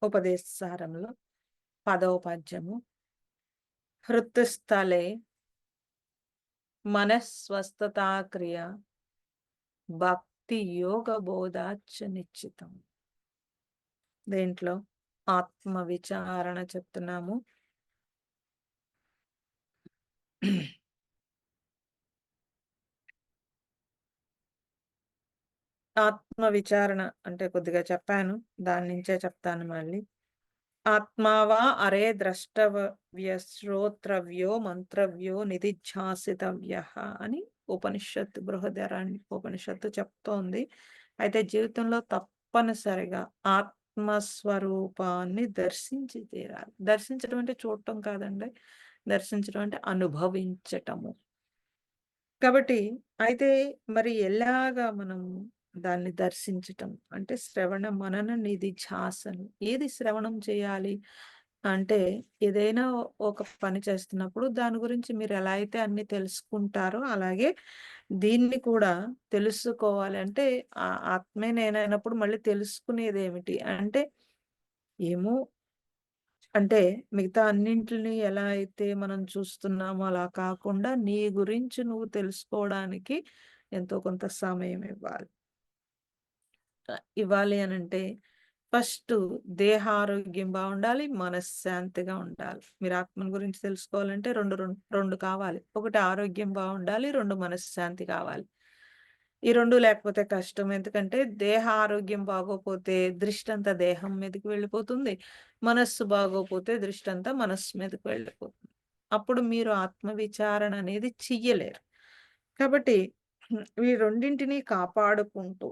ఉపదేశసారంలో 10వ పద్యము. హృత్స్థలే మనస్వస్థతాక్రియ భక్తి యోగ బోధాచ్చ నిశ్చితం. దేంట్లో ఆత్మ విచారణ చెప్తున్నాము. ఆత్మ విచారణ అంటే కొద్దిగా చెప్పాను, దాని నుంచే చెప్తాను మళ్ళీ. ఆత్మావా అరే ద్రష్టవ్య శ్రోత్రవ్యో మంత్రవ్యో నిధిధ్యాసితవ్య అని ఉపనిషత్తు, బృహదారణ్య ఉపనిషత్తు చెప్తోంది. అయితే జీవితంలో తప్పనిసరిగా ఆత్మస్వరూపాన్ని దర్శించి తీరాలి. దర్శించడం అంటే చూడటం కాదండి, దర్శించడం అంటే అనుభవించటము. కాబట్టి అయితే మరి ఎలాగా మనం దాన్ని దర్శించటం అంటే శ్రవణ మనన నిధిధ్యాసనం. ఏది శ్రవణం చేయాలి అంటే ఏదైనా ఒక పని చేస్తున్నప్పుడు దాని గురించి మీరు ఎలా అయితే అన్ని తెలుసుకుంటారో అలాగే దీన్ని కూడా తెలుసుకోవాలి. అంటే ఆత్మే నేనైనప్పుడు మళ్ళీ తెలుసుకునేదేమిటి అంటే ఏమో, అంటే మిగతా అన్నింటిని ఎలా అయితే మనం చూస్తున్నామో అలా కాకుండా నీ గురించి నువ్వు తెలుసుకోవడానికి ఎంతో కొంత సమయం ఇవ్వాలి. ఇవ్వాలి అనంటే ఫస్టు దేహారోగ్యం బావుండాలి, మనశ్శాంతిగా ఉండాలి. మీరు ఆత్మను గురించి తెలుసుకోవాలంటే 2 కావాలి. ఒకటి ఆరోగ్యం బావుండాలి, 2 మనశ్శాంతి కావాలి. ఈ 2 లేకపోతే కష్టం. ఎందుకంటే దేహ ఆరోగ్యం బాగోపోతే దృష్టంతా దేహం మీదకి వెళ్ళిపోతుంది. మనస్సు బాగోపోతే దృష్టంతా మనస్సు మీదకి వెళ్ళిపోతుంది. అప్పుడు మీరు ఆత్మ విచారణ అనేది చెయ్యలేరు. కాబట్టి ఈ రెండింటిని కాపాడుకుంటూ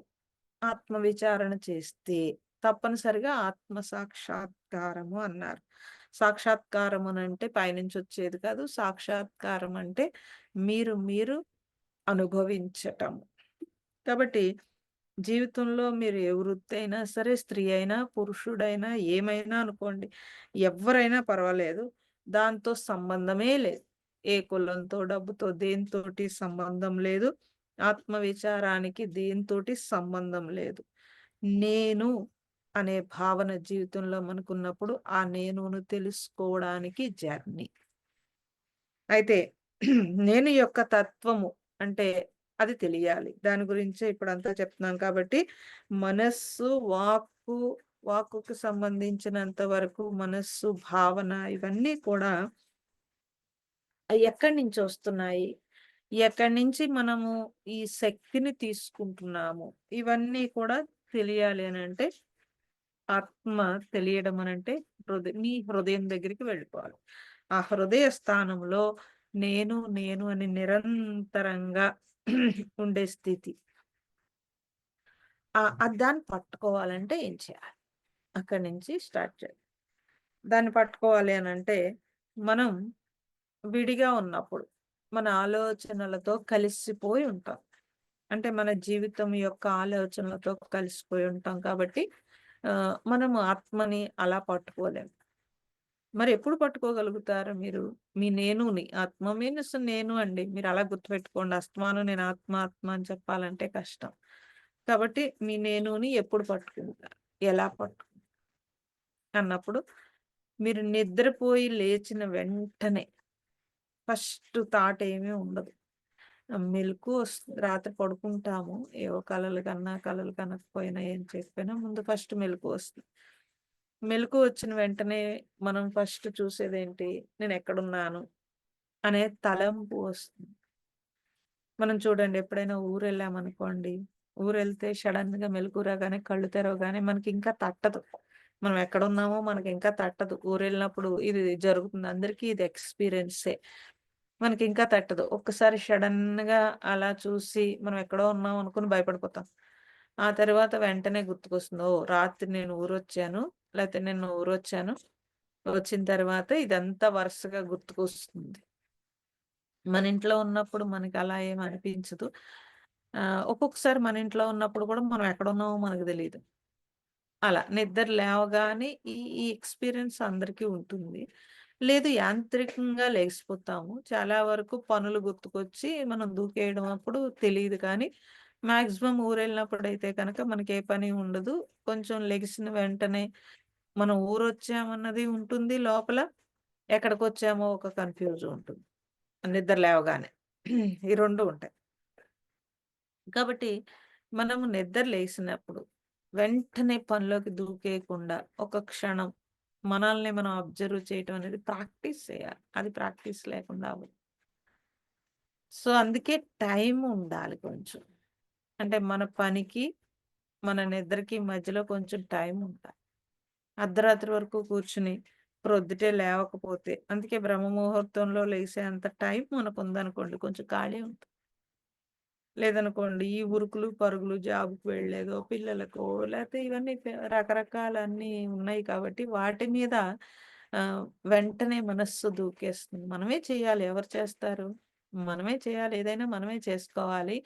ఆత్మ విచారణ చేస్తే తప్పనిసరిగా ఆత్మ సాక్షాత్కారము అన్నారు. సాక్షాత్కారం అనంటే పైనుంచి వచ్చేది కాదు. సాక్షాత్కారం అంటే మీరు అనుభవించటం. కాబట్టి జీవితంలో మీరు ఏ వృత్తి అయినా సరే, స్త్రీ అయినా, పురుషుడైనా, ఏమైనా అనుకోండి, ఎవ్వరైనా పర్వాలేదు. దాంతో సంబంధమే లేదు. ఏ కులంతో, డబ్బుతో, దేనితోటి సంబంధం లేదు. ఆత్మ విచారానికి దేనితోటి సంబంధం లేదు. నేను అనే భావన జీవితంలో మనకున్నప్పుడు ఆ నేనును తెలుసుకోవడానికి జర్నీ. అయితే నేను యొక్క తత్వము అంటే అది తెలియాలి. దాని గురించే ఇప్పుడంతా చెప్తున్నాను కాబట్టి మనస్సు, వాక్కుకి సంబంధించినంత వరకు మనస్సు, భావన ఇవన్నీ కూడా ఎక్కడి నుంచి వస్తున్నాయి? ఎక్కడి నుంచి మనము ఈ శక్తిని తీసుకుంటున్నాము? ఇవన్నీ కూడా తెలియాలి అనంటే ఆత్మ తెలియడం అనంటే మీ హృదయం దగ్గరికి వెళ్ళిపోవాలి. ఆ హృదయ స్థానంలో నేను అని నిరంతరంగా ఉండే స్థితి. దాన్ని పట్టుకోవాలంటే ఏం చేయాలి? అక్కడి నుంచి స్టార్ట్ చేయాలి. దాన్ని పట్టుకోవాలి అనంటే మనం విడిగా ఉన్నప్పుడు మన ఆలోచనలతో కలిసిపోయి ఉంటాం. అంటే మన జీవితం యొక్క ఆలోచనలతో కలిసిపోయి ఉంటాం కాబట్టి మనము ఆత్మని అలా పట్టుకోలేం. మరి ఎప్పుడు పట్టుకోగలుగుతారు మీరు? మీ నేనుని. ఆత్మ మీన్స్ నేను అండి. మీరు అలా గుర్తుపెట్టుకోండి. అస్తమానం నేను ఆత్మ, ఆత్మ అని చెప్పాలంటే కష్టం. కాబట్టి మీ నేనుని ఎప్పుడు పట్టుకుంటారు? ఎలా అన్నప్పుడు మీరు నిద్రపోయి లేచిన వెంటనే ఫస్ట్ థాట్ ఏమీ ఉండదు. మెలుకువ రాత్రి పడుకుంటాము. ఏవో కలలు కన్నా, కలలు కనకపోయినా ఏం చెప్పినా ముందు ఫస్ట్ మెలుకువొస్తుంది. మెలుకువ వచ్చిన వెంటనే మనం ఫస్ట్ చూసేదేంటి? నేనెక్కడున్నాను అనే తలంపు వస్తుంది. మనం చూడండి ఎప్పుడైనా ఊరెళ్ళామనుకోండి, ఊరెళ్తే సడెన్‌గా మెలుకువ రాగానే, కళ్ళు తెరవగానే మనకింకా తట్టదు. మనం ఎక్కడున్నామో మనకింకా తట్టదు. ఊరెళ్ళినప్పుడు ఇది జరుగుతుంది. అందరికీ ఇది ఎక్స్‌పీరియన్సే. మనకింకా తట్టదు. ఒక్కసారి సడెన్‌గా అలా చూసి మనం ఎక్కడో ఉన్నాం అనుకుని భయపడిపోతాం. ఆ తర్వాత వెంటనే గుర్తుకొస్తుంది. ఓహ్! రాత్రి నేను ఊరొచ్చాను. లేతే నిన్న ఊరొచ్చాను. వచ్చిన తర్వాత ఇదంతా వరుసగా గుర్తుకొస్తుంది. మన ఇంట్లో ఉన్నప్పుడు మనకలా ఏమి అనిపించదు. ఒక్కొక్కసారి మన ఇంట్లో ఉన్నప్పుడు కూడా మనం ఎక్కడున్నామో మనకు తెలీదు. అలా నిద్ర లేవగానే ఈ ఎక్స్‌పీరియన్స్ అందరికీ ఉంటుంది. లేదు యాంత్రికంగా లెగిసిపోతాము. చాలా వరకు పనులు గుర్తుకొచ్చి మనం దూకేయడం అప్పుడు తెలీదు కానీ, మాక్సిమం ఊరెళ్ళినప్పుడైతే కనుక మనకే పని ఉండదు. కొంచెం లెగిసిన వెంటనే మనం ఊరొచ్చామన్నది ఉంటుంది లోపల. ఎక్కడికొచ్చామో ఒక కన్‌ఫ్యూజన్ ఉంటుంది. నిద్ర లేవగానే. ఈ 2 ఉంటాయి. కాబట్టి మనము నిద్ర లేసినప్పుడు వెంటనే పనిలోకి దూకేయకుండా ఒక క్షణం మనల్ని మనం అబ్జర్వ్ చేయటం అనేది ప్రాక్టీస్ చేయాలి. అది ప్రాక్టీస్ లేకుండా అవ్వదు. సో, అందుకే టైం ఉండాలి కొంచెం. అంటే మన పనికి, మన నిద్రకి మధ్యలో కొంచెం టైం ఉండాలి. అర్ధరాత్రి వరకు కూర్చొని ప్రొద్దుటే లేవకపోతే అందుకే బ్రహ్మ ముహూర్తంలో లేసేంత టైం మనకుందనుకోండి కొంచెం ఖాళీ ఉంటుంది. లేదనుకోండి ఈ ఉరుకులు, పరుగులు జాబ్‌కి వెళ్ళేదో, పిల్లలకో లేతే ఇవన్నీ రకరకాలన్నీ ఉన్నాయి కాబట్టి వాటి మీద ఆహ్, వెంటనే మనస్సు దూకేస్తుంది. మనమే చేయాలి. ఎవరు చేస్తారు? మనమే చేయాలి. ఏదైనా మనమే చేసుకోవాలి.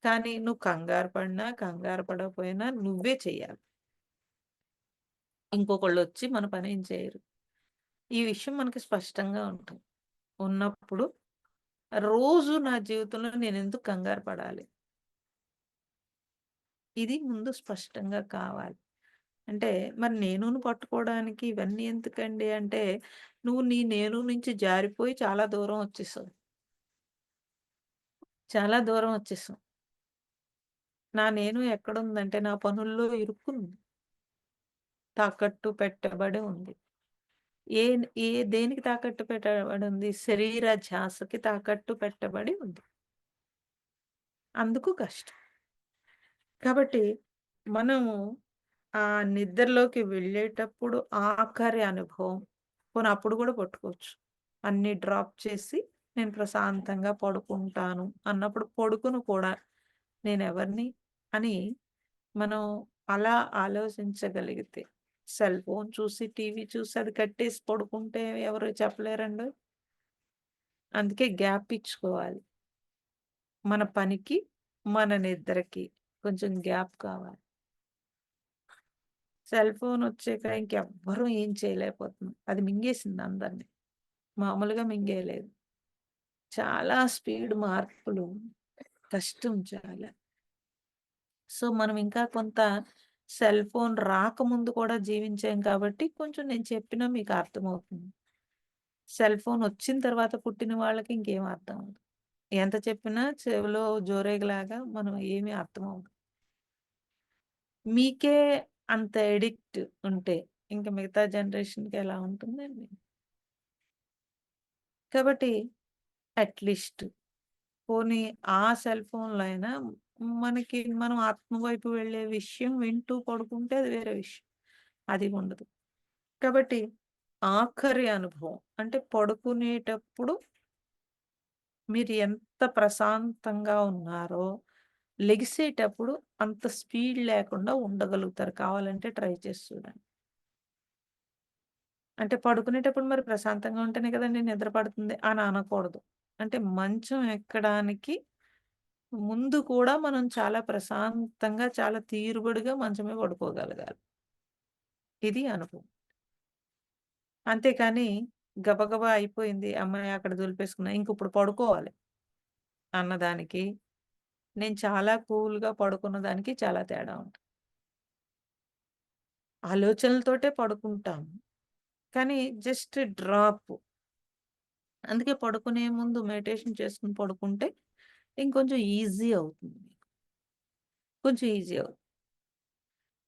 కానీ నువ్వు కంగారు పడినా, కంగారు పడకపోయినా నువ్వే చెయ్యాలి. ఇంకొకళ్ళొచ్చి మన పనేం చేయరు. ఈ విషయం మనకి స్పష్టంగా ఉంటుంది. ఉన్నప్పుడు రోజు నా జీవితంలో నేనెందుకు కంగారు పడాలి? ఇది ముందు స్పష్టంగా కావాలి. అంటే మరి నేనుని పట్టుకోవడానికి ఇవన్నీ ఎందుకండి అంటే, నువ్వు నీ నేను నుంచి జారిపోయి చాలా దూరం వచ్చేసావు. చాలా దూరం వచ్చేసావు. నా నేను ఎక్కడుందంటే నా పనుల్లో ఇరుక్కుంది. తాకట్టు పెట్టబడి ఉంది. ఏ ఏ దేనికి తాకట్టు పెట్టబడి ఉంది? శరీర ధ్యాసకి తాకట్టు పెట్టబడి ఉంది. అందుకు కష్టం. కాబట్టి మనము ఆ నిద్రలోకి వెళ్ళేటప్పుడు ఆఖరి అనుభవం పోనీ అప్పుడు గూడా పట్టుకోవచ్చు. అన్నీ డ్రాప్ చేసి నేను ప్రశాంతంగా పడుకుంటాను అన్నప్పుడు పడుకుని కూడా నేనెవరిని అని మనం అలా ఆలోచించగలిగితే సెల్ ఫోన్ చూసి, టీవీ చూసి అది కట్టేసి పడుకుంటే ఎవరు చెప్పలేరండోయ్. అందుకే గ్యాప్ ఇచ్చుకోవాలి. మన పనికి, మన నిద్రకి కొంచెం గ్యాప్ కావాలి. సెల్ ఫోనొచ్చాక ఇంకెవ్వరం ఏం చేయలేకపోతున్నాం. అది మింగేసింది అందరిని. మామూలుగా మింగేయలేదు. చాలా స్పీడ్ మార్పులు కష్టం చాలా. సో, మనం ఇంకా కొంత సెల్ ఫోన్ రాకముందు కూడా జీవించాం కాబట్టి కొంచెం నేను చెప్పినా మీకు అర్థమవుతుంది. సెల్ ఫోన్ వచ్చిన తర్వాత పుట్టిన వాళ్ళకి ఇంకేం అర్థం అవ్వదు. ఎంత చెప్పినా చెవిలో జోరేగలాగా మనం ఏమి అర్థమవ్వదు. మీకే అంత అడిక్ట్ ఉంటే ఇంక మిగతా జనరేషన్‌కి ఎలా ఉంటుందండి? కాబట్టి అట్‌లీస్ట్ పోనీ ఆ సెల్ ఫోన్‌లో అయినా మనకి మనం ఆత్మ వైపు వెళ్ళే విషయం వింటూ పడుకుంటే అది వేరే విషయం. అది ఉండదు. కాబట్టి ఆఖరి అనుభవం అంటే పడుకునేటప్పుడు మీరు ఎంత ప్రశాంతంగా ఉన్నారో, లెగిసేటప్పుడు అంత స్పీడ్ లేకుండా ఉండగలుగుతారు. కావాలంటే ట్రై చేసి చూడండి. అంటే పడుకునేటప్పుడు మరి ప్రశాంతంగా ఉంటేనే కదండీ నిద్ర పడుతుంది అని అనకూడదు. అంటే మంచం ఎక్కడానికి ముందు కూడా మనం చాలా ప్రశాంతంగా, చాలా తీరుబడిగా మంచం మీద పడుకోగలగాలి. ఇది అనుభవం. అంతేకాని గబగబా అయిపోయింది. అమ్మాయి అక్కడ దులిపేసుకున్నా. ఇంకిప్పుడు పడుకోవాలి అన్నదానికి, నేను చాలా కూల్‌గా పడుకున్న దానికి చాలా తేడా ఉంది. ఆలోచనలతోటే పడుకుంటాము. కానీ జస్ట్ డ్రాప్. అందుకే పడుకునే ముందు మెడిటేషన్ చేసుకొని పడుకుంటే ఇంకొంచెం ఈజీ అవుతుంది మీకు. కొంచెం ఈజీ అవుతుంది.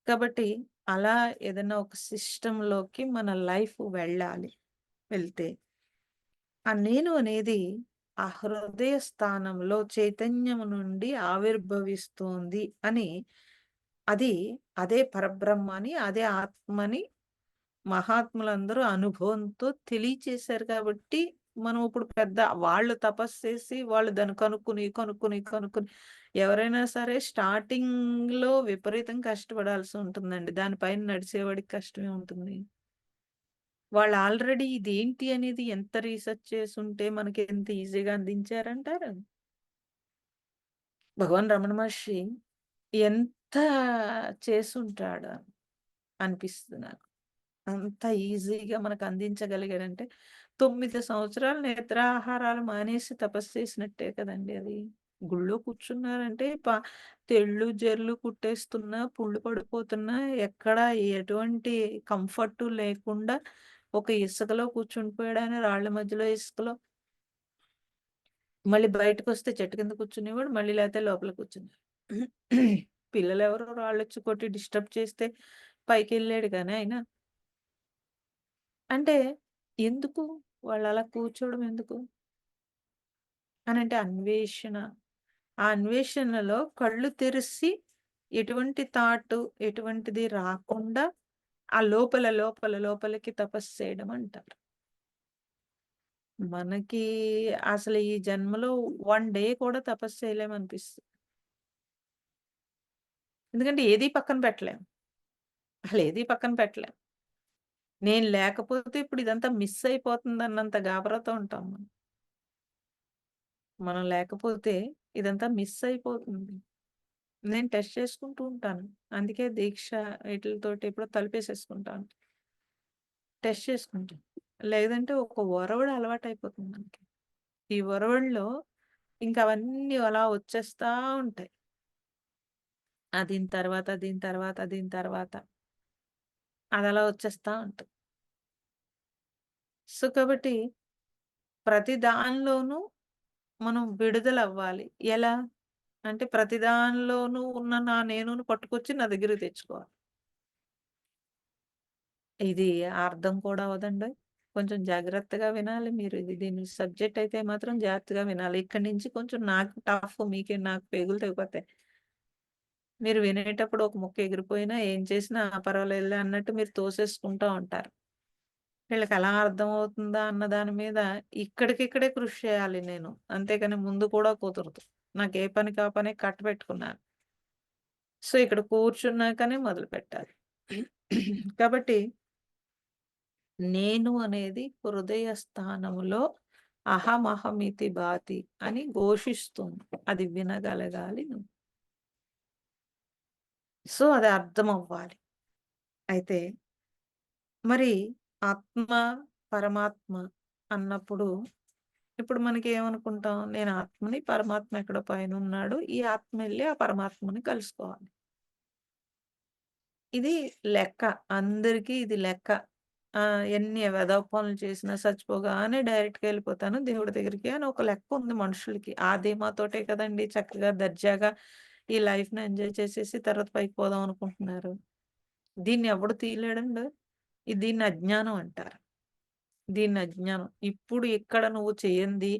కాబట్టి అలా ఏదైనా ఒక సిస్టమ్‌లోకి మన లైఫ్ వెళ్ళాలి. వెళ్తే ఆ నేను అనేది ఆ హృదయ స్థానంలో చైతన్యము నుండి ఆవిర్భవిస్తోంది అని అది అదే పరబ్రహ్మని, అదే ఆత్మని మహాత్ములందరూ అనుభవంతో తెలియచేశారు కాబట్టి, మనం ఇప్పుడు పెద్ద వాళ్ళు తపస్సు చేసి వాళ్ళు దాన్ని కనుక్కొని ఎవరైనా సరే స్టార్టింగ్‌లో విపరీతం కష్టపడాల్సి ఉంటుందండి. దాని పైన నడిచేవాడికి కష్టమే ఉంటుంది. వాళ్ళు ఆల్రెడీ ఇదేంటి అనేది ఎంత రిసర్చ్ చేసుంటే మనకి ఎంత ఈజీగా అందించారంటారు. భగవాన్ రమణ మహర్షి ఎంత చేసుంటాడు అనిపిస్తుంది నాకు. అంత ఈజీగా మనకు అందించగలిగాడంటే 9 సంవత్సరాలు నిద్రాహారాలు మానేసి తపస్సు చేసినట్టే కదండీ అది. గుళ్ళో కూర్చున్నారంటే తెళ్ళు, జెర్లు కుట్టేస్తున్నా, పుళ్ళు పడిపోతున్నా, ఎక్కడ ఎటువంటి కంఫర్టు లేకుండా ఒక ఇసుకలో కూర్చుండిపోయాడని రాళ్ళ మధ్యలో ఇసుకలో. మళ్ళీ బయటకొస్తే చెట్టు కింద కూర్చునేవాడు. మళ్ళీ లేతే లోపల కూర్చునేవాడు. పిల్లలెవరో రాళ్ళొచ్చి కొట్టి డిస్టర్బ్ చేస్తే పైకెళ్ళాడు గానీ ఆయన. అంటే ఎందుకు? వాళ్ళలా కూర్చోవడం ఎందుకు? అనంటే అన్వేషణ. ఆ అన్వేషణలో కళ్ళు తెరిసి ఎటువంటి థాట్ ఎటువంటిది రాకుండా ఆ లోపలికి తపస్సు చేయడం అంటారు. మనకి అసలు ఈ జన్మలో 1 డే కూడా తపస్సు చేయలేమనిపిస్తుంది. ఎందుకంటే ఏది పక్కన పెట్టలేం. అసలేది పక్కన పెట్టలేం. నేను లేకపోతే ఇప్పుడు ఇదంతా మిస్ అయిపోతుందన్నంత గాబరాతో ఉంటాం మనం. మనం లేకపోతే ఇదంతా మిస్ అయిపోతుంది. నేను టెస్ట్ చేసుకుంటూ ఉంటాను. అందుకే దీక్ష ఈటిలతోటి ఎప్పుడో తలుపేసేసుకుంటాను. టెస్ట్ చేసుకుంటా. లేదంటే ఒక ఒరవడి అలవాటయిపోతుంది మనకి. ఈ ఒరవడిలో ఇంక అవన్నీ అలా వచ్చేస్తా ఉంటాయి. దీని తర్వాత, దీని తర్వాత, దీని తర్వాత అదలా వచ్చేస్తా ఉంటది. సో, కాబట్టి ప్రతి దానిలోనూ మనం విడుదలవ్వాలి. ఎలా? అంటే ప్రతి దానిలోనూ ఉన్న నా నేనుని పట్టుకొచ్చి నా దగ్గరికి తెచ్చుకోవాలి. ఇది అర్థం కూడా అవ్వదండోయ్! కొంచెం జాగ్రత్తగా వినాలి మీరు. దీని సబ్జెక్ట్ అయితే మాత్రం జాగ్రత్తగా వినాలి. ఇక్కడి నుంచి కొంచెం నాకు టఫ్ నాకు పేగులు తెగిపోతాయి. మీరు వినేటప్పుడు ఒక ముక్క ఎగిరిపోయినా, ఏం చేసినా పర్వాలేదులే అన్నట్టు మీరు తోసేసుకుంటా ఉంటారు. వీళ్ళకెలా అర్థమవుతుందా అన్న దాని మీద ఇక్కడికిక్కడే కృషి చేయాలి నేను. అంతేగాని ముందు కూడా కుదరదు. నాకు ఏ పనికి ఆ పనే కట్టబెట్టుకున్నాను. సో, ఇక్కడ కూర్చున్నాకనే మొదలుపెట్టాలి. కాబట్టి నేను అనేది హృదయ స్థానములో అహమహమితి భాతి అని ఘోషిస్తుంది. అది వినగలగాలి నువ్వు. సో, అది అర్థమవ్వాలి. అయితే మరి ఆత్మ, పరమాత్మ అన్నప్పుడు ఇప్పుడు మనకేమనుకుంటాం? నేను ఆత్మని, పరమాత్మ ఎక్కడో పైనున్నాడు. ఈ ఆత్మ ఎళ్లి ఆ పరమాత్మని కలుసుకోవాలి. ఇది లెక్క. అందరికీ ఇది లెక్క. ఎన్ని వెధవ పనులు చేసినా చచ్చిపోగానే డైరెక్ట్‌గా ఎళ్ళిపోతాను దేవుడి దగ్గరికి అని ఒక లెక్కుంది మనుషులకి. ఆ ధీమాతోటే కదండీ చక్కగా దర్జాగా ఈ లైఫ్‌ని ఎంజాయ్ చేసేసి తర్వాత పైకి పోదాం అనుకుంటున్నారు. దీన్ని ఎవడు తీయలేడండి. దీన్ని అజ్ఞానం అంటారు. దీన్ని అజ్ఞానం. ఇప్పుడు ఇక్కడ నువ్వు చెయ్యంది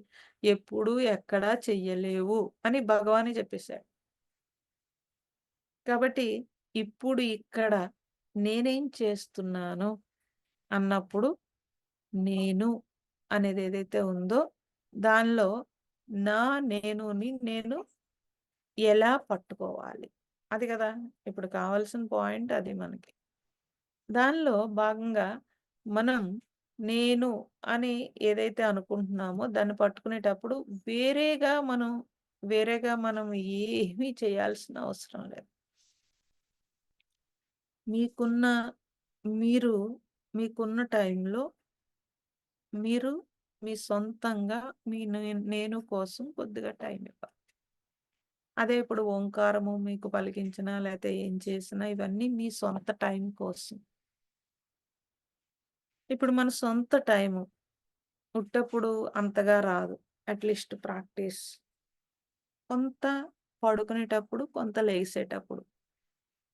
ఎప్పుడు ఎక్కడా చెయ్యలేవు అని భగవానే చెప్పేసాడు. కాబట్టి ఇప్పుడు ఇక్కడ నేనేం చేస్తున్నాను అన్నప్పుడు నేను అనేదేదైతే ఉందో దానిలో నా నేనుని నేను ఎలా పట్టుకోవాలి? అది కదా! ఇప్పుడు కావాల్సిన పాయింట్ అది మనకి. దానిలో భాగంగా మనం నేను అని ఏదైతే అనుకుంటున్నామో దాన్ని పట్టుకునేటప్పుడు వేరేగా మనం ఏమీ చేయాల్సిన అవసరం లేదు. మీకున్న మీరు మీకున్న టైంలో మీరు మీ సొంతంగా మీ నేను కోసం కొద్దిగా టైం ఇవ్వాలి. అదే ఇప్పుడు ఓంకారము మీకు పలికించినా లేతే ఏం చేసినా ఇవన్నీ మీ సొంత టైం కోసం. ఇప్పుడు మన సొంత టైము ఉట్టప్పుడు అంతగా రాదు. At least practice. కొంత పడుకునేటప్పుడు, కొంత లెగిసేటప్పుడు.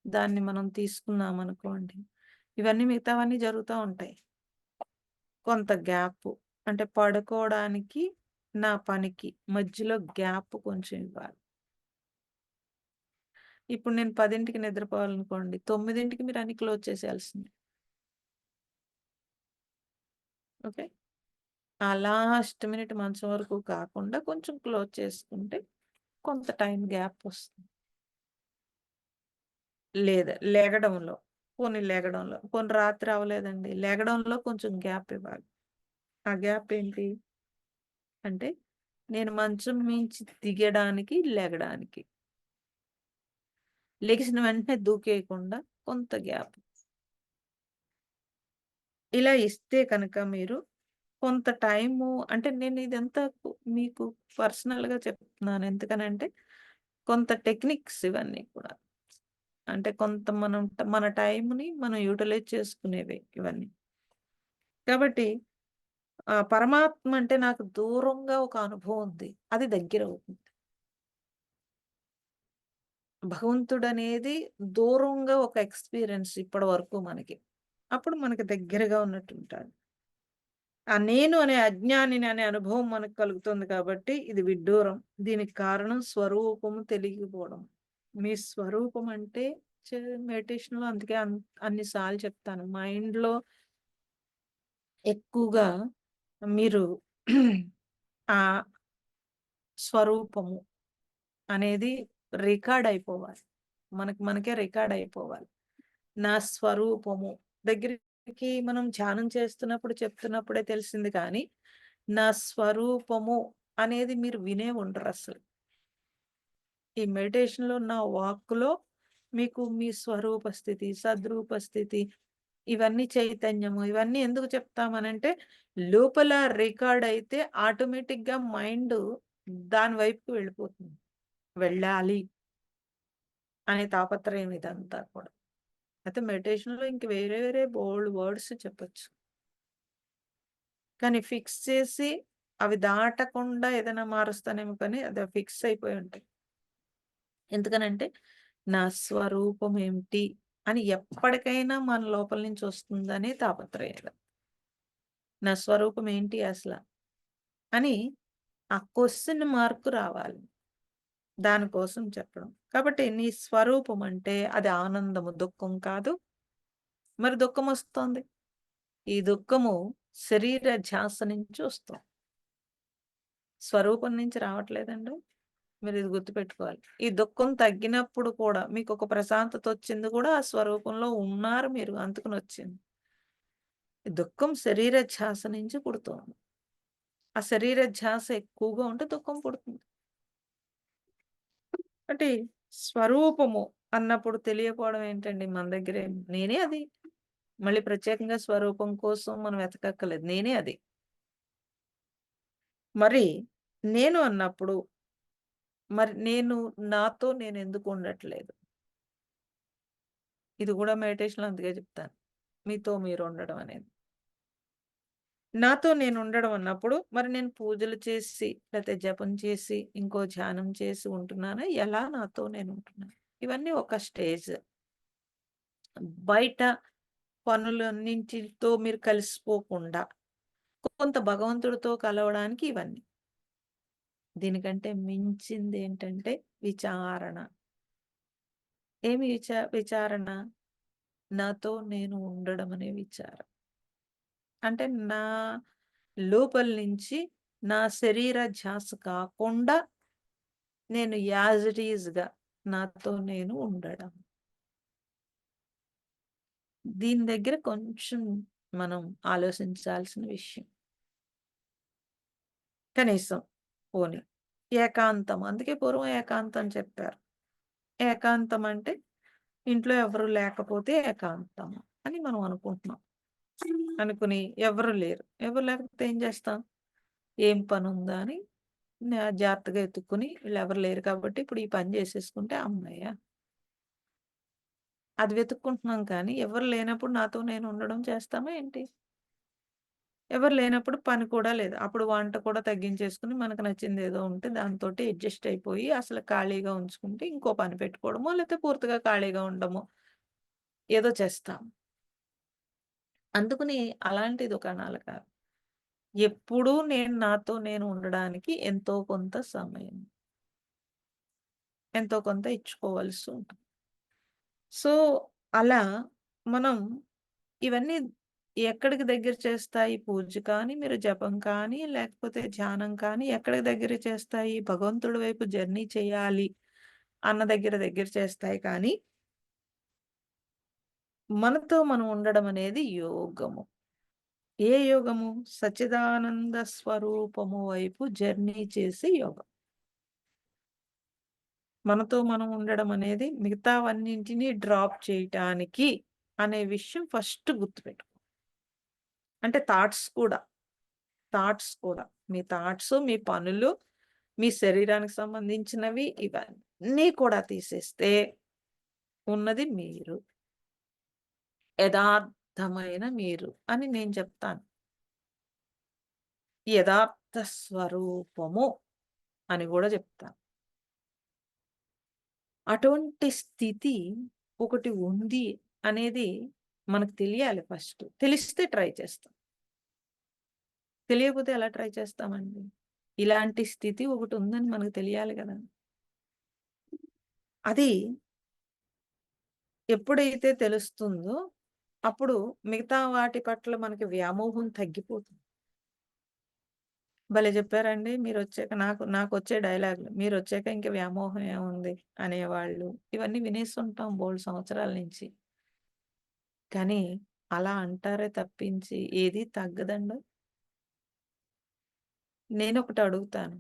దాన్ని మనం తీసుకున్నామనుకోండి. ఇవన్నీ మిగతావన్నీ జరుగుతా ఉంటాయి. కొంత గ్యాపు. అంటే పడుకోవడానికి, నా పనికి మధ్యలో గ్యాప్ కొంచెం ఇవ్వాలి. ఇప్పుడు నేను 10కి నిద్రపోవాలనుకోండి. 9కి మీరు అన్ని క్లోజ్ చేసేయాల్సిందే. ఓకే. ఆ లాస్ట్ మినిట్ మంచం వరకు కాకుండా కొంచెం క్లోజ్ చేసుకుంటే కొంత టైం గ్యాప్ వస్తుంది. లేదా లెగడంలో. పోనీ లెగడంలో. పోనీ రాత్రి అవ్వలేదండి. లెగడంలో కొంచెం గ్యాప్ ఇవ్వాలి. ఆ గ్యాప్ ఏంటి? అంటే నేను మంచం మించి దిగడానికి, లెగడానికి. లెగిసిన వెంటనే దూకేయకుండా కొంత గ్యాప్. ఇలా ఇస్తే కనుక మీరు కొంత టైము అంటే నేను ఇదంతా మీకు పర్సనల్‌గా చెప్తున్నాను. ఎందుకనంటే కొంత టెక్నిక్స్ ఇవన్నీ కూడా. అంటే కొంత మనం మన టైమ్‌ని మనం యుటిలైజ్ చేసుకునేవే ఇవన్నీ. కాబట్టి పరమాత్మ అంటే నాకు దూరంగా ఒక అనుభవం ఉంది. అది దగ్గరవుతుంది. భగవంతుడనేది దూరంగా ఒక ఎక్స్‌పీరియన్స్ ఇప్పటి వరకు మనకి. అప్పుడు మనకి దగ్గరగా ఉన్నట్టుంటాడు. ఆ నేను అనే అజ్ఞానిని అనే అనుభవం మనకు కలుగుతుంది కాబట్టి ఇది విడ్డూరం. దీనికి కారణం స్వరూపము తెలియకపోవడం. మీ స్వరూపం అంటే మెడిటేషన్‌లో అందుకే అన్ని సార్లు చెప్తాను. మైండ్‌లో ఎక్కువగా మీరు ఆ స్వరూపము అనేది రికార్డ్ అయిపోవాలి. మనకే రికార్డ్ అయిపోవాలి. నా స్వరూపము దగ్గరికి మనం ధ్యానం చేస్తున్నప్పుడు చెప్తున్నప్పుడే తెలిసింది కానీ, నా స్వరూపము అనేది మీరు వినే ఉండరసలు. ఈ మెడిటేషన్‌లో నా వాక్కులో మీకు మీ స్వరూప స్థితి, సద్రూప స్థితి, ఇవన్నీ చైతన్యము, ఇవన్నీ ఎందుకు చెప్తామనంటే, లోపల రికార్డ్ అయితే ఆటోమేటిక్‌గా మైండు దాని వైపుకి వెళ్ళిపోతుంది. వెళ్ళాలి అనే తాపత్రయం ఇదంతా కూడా. అయితే మెడిటేషన్‌లో ఇంక వేరే వేరే బోలెడు వర్డ్స్ చెప్పొచ్చు. కానీ ఫిక్స్ చేసి అవి దాటకుండా ఏదైనా మారుస్తానేమో కానీ అది ఫిక్స్ అయిపోయి ఉంటాయి. ఎందుకనంటే నా స్వరూపం ఏమిటి అని ఎప్పటికైనా మన లోపల నుంచి వస్తుందనే తాపత్రయం. నా స్వరూపం ఏంటి అసల? అని ఆ క్వెషన్ మార్క్ రావాలి. దానికోసం చెప్పడం. కాబట్టి నీ స్వరూపం అంటే అది ఆనందము, దుఃఖం కాదు. మరి దుఃఖమొస్తోంది. ఈ దుఃఖము శరీర ధ్యాస నుంచి వస్తుంది. స్వరూపం నుంచి రావట్లేదండి. మీరిది గుర్తుపెట్టుకోవాలి. ఈ దుఃఖం తగ్గినప్పుడు కూడా మీకొక ప్రశాంతతొచ్చింది కూడా ఆ స్వరూపంలో ఉన్నారు మీరు అందుకనొచ్చింది. ఈ దుఃఖం శరీర ధ్యాస నుంచి పుడుతోంది. ఆ శరీర ధ్యాస ఎక్కువగా ఉంటే దుఃఖం పుడుతుంది. అంటే స్వరూపము అన్నప్పుడు తెలియకపోవడం ఏంటండి మన దగ్గరే నేనే అది. మళ్ళీ ప్రత్యేకంగా స్వరూపం కోసం మనం వెతకక్కర్లేదు. నేనే అది. మరి నేను అన్నప్పుడు మరి నేను నాతో నేనెందుకు ఉండట్లేదు? ఇది గూడా మెడిటేషన్‌లో అందుకే చెప్తాను. మీతో మీరు ఉండడం అనేది. నాతో నేను ఉండడం అన్నప్పుడు మరి నేను పూజలు చేసి, లేతే జపం చేసి, ఇంకో ధ్యానం చేసి ఉంటున్నానా? ఎలా నాతో నేను ఉంటున్నాను? ఇవన్నీ ఒక స్టేజ్. బయట పనులన్నింటితో మీరు కలిసిపోకుండా, కొంత భగవంతుడితో కలవడానికి ఇవన్నీ. దీనికంటే మించిందేంటంటే విచారణ. ఏమి విచారణ? నాతో నేను ఉండడం అనే విచారం. అంటే నా లోపల నుంచి నా శరీర ధ్యాస కాకుండా నేను యాజ్ ఇట్ ఈస్‌గా నాతో నేను ఉండడం. దీని దగ్గర కొంచెం మనం ఆలోచించాల్సిన విషయం. కనీసం పోనీ ఏకాంతం అందుకే పూర్వం ఏకాంతం చెప్పారు. ఏకాంతం అంటే ఇంట్లో ఎవరు లేకపోతే ఏకాంతం అని మనం అనుకుంటున్నాం. అనుకుని ఎవరు లేరు. ఎవరు లేకపోతే ఏం చేస్తాం? ఏం పనుందా అని జాగ్రత్తగా ఎతుక్కొని వీళ్ళెవరు లేరు కాబట్టి ఇప్పుడు ఈ పని చేసేసుకుంటే హమ్మయ్య! అది వెతుక్కుంటున్నాం కానీ ఎవరు లేనప్పుడు నాతో నేను ఉండడం చేస్తామా ఏంటి? ఎవరు లేనప్పుడు పని కూడా లేదు. అప్పుడు వంట కూడా తగ్గించేసుకొని మనకు నచ్చిందేదో ఉంటే దాంతోటి అడ్జస్ట్ అయిపోయి అసలు ఖాళీగా ఉంచుకుంటే ఇంకో పని పెట్టుకోవడమో, లేతే పూర్తిగా ఖాళీగా ఉండడమో ఏదో చేస్తాం. అందుకని అలాంటి దుకాణాలు కాదు. ఎప్పుడూ నేను నాతో నేను ఉండడానికి ఎంతో కొంత సమయం, ఎంతో కొంత ఇచ్చుకోవాల్సి ఉంటుంది. సో, అలా మనం ఇవన్నీ ఎక్కడికి దగ్గర చేస్తాయి? పూజ కానీ, మీరు జపం కానీ, లేకపోతే ధ్యానం కానీ ఎక్కడికి దగ్గర చేస్తాయి? భగవంతుడి వైపు జర్నీ చేయాలి అన్న దగ్గర చేస్తాయి కానీ మనతో మనం ఉండడం అనేది యోగము. ఏ యోగము? సచ్చిదానంద స్వరూపము వైపు జర్నీ చేసే యోగం. మనతో మనం ఉండడం అనేది మిగతావన్నింటిని డ్రాప్ చేయటానికి అనే విషయం ఫస్ట్ గుర్తుపెట్టుకో. అంటే థాట్స్ కూడా. మీ థాట్సు, మీ పనులు, మీ శరీరానికి సంబంధించినవి ఇవన్నీ కూడా తీసేస్తే ఉన్నది మీరు. యదార్థమైన మీరు అని నేను చెప్తాను. యథార్థ స్వరూపము అని గూడా జెప్తాను. అటువంటి స్థితి ఒకటి ఉంది అనేది మనకు తెలియాలి ఫస్ట్. తెలిస్తే ట్రై చేస్తాం. తెలియకపోతే ఎలా ట్రై చేస్తామండి? ఇలాంటి స్థితి ఒకటుందని మనకు తెలియాలి గదా! అది ఎప్పుడైతే తెలుస్తుందో, అప్పుడు మిగతా వాటి పట్ల మనకి వ్యామోహం తగ్గిపోతుంది. భలే చెప్పారండి. నాకొచ్చే డైలాగులు. మీరొచ్చాక ఇంక వ్యామోహం ఏముంది అనేవాళ్ళు. ఇవన్నీ వినేసుంటాం బోలెడు సంవత్సరాల నుంచి. కానీ అలా అంటారే తప్పించి ఏది తగ్గదండి. నేనొకటి అడుగుతాను.